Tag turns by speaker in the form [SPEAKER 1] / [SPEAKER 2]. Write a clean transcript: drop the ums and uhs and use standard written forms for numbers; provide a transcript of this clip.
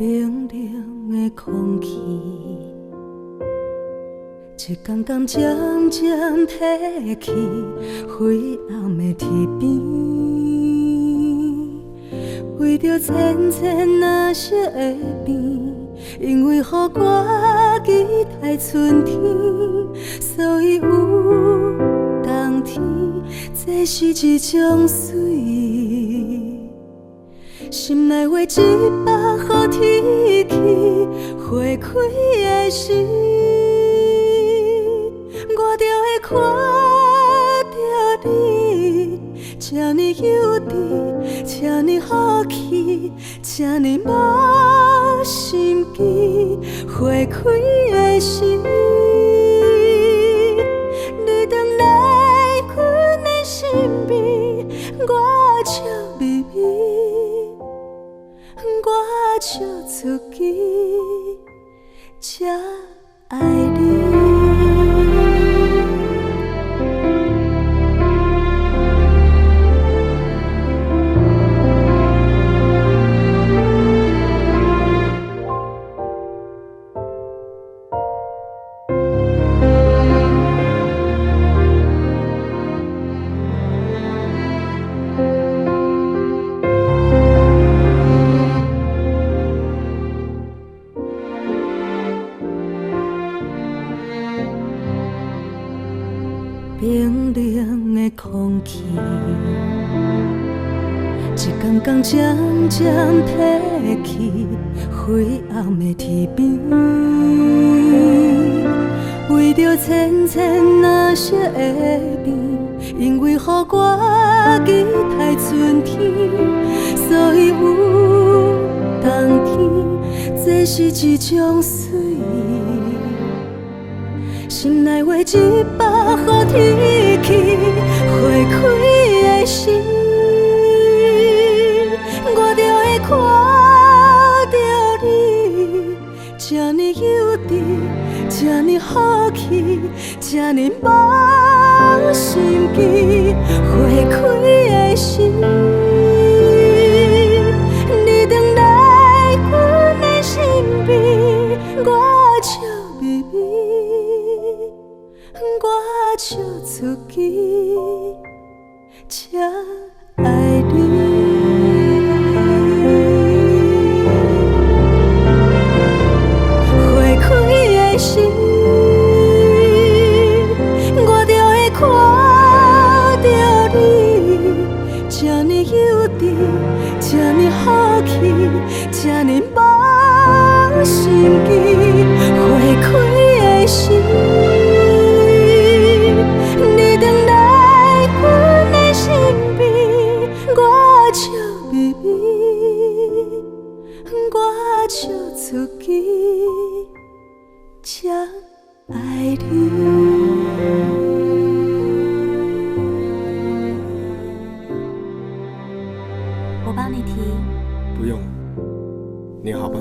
[SPEAKER 1] 冰冷的空气，一天天渐渐褪去，灰暗的天边，为着浅浅蓝色的边，因为予我期待春天，所以有冬天，这是一种水。心内话一百好天气，花开的时，我就会看到你，这呢幼稚，这呢好奇，这呢无心机，花开的时，你回来阮的身边，我笑眯眯。我笑出去，才爱你。冰冷的空气，一天天渐渐褪去，灰暗的天边，为着浅浅蓝色的边，因为予我期待春天，所以有冬天，这是一种水。心内话一百好天气，花开的时，我就会看到你，这呢幼稚，这呢好奇，这呢无心机，花开的时，你回来阮的身边，我笑眯眯。我笑出去，才爱你。花开的时，我就会看到你，这呢幼稚，这呢好奇，这呢无心机，花开的时。我笑出去，才爱你。
[SPEAKER 2] 我帮你提。
[SPEAKER 3] 不用，你好吗？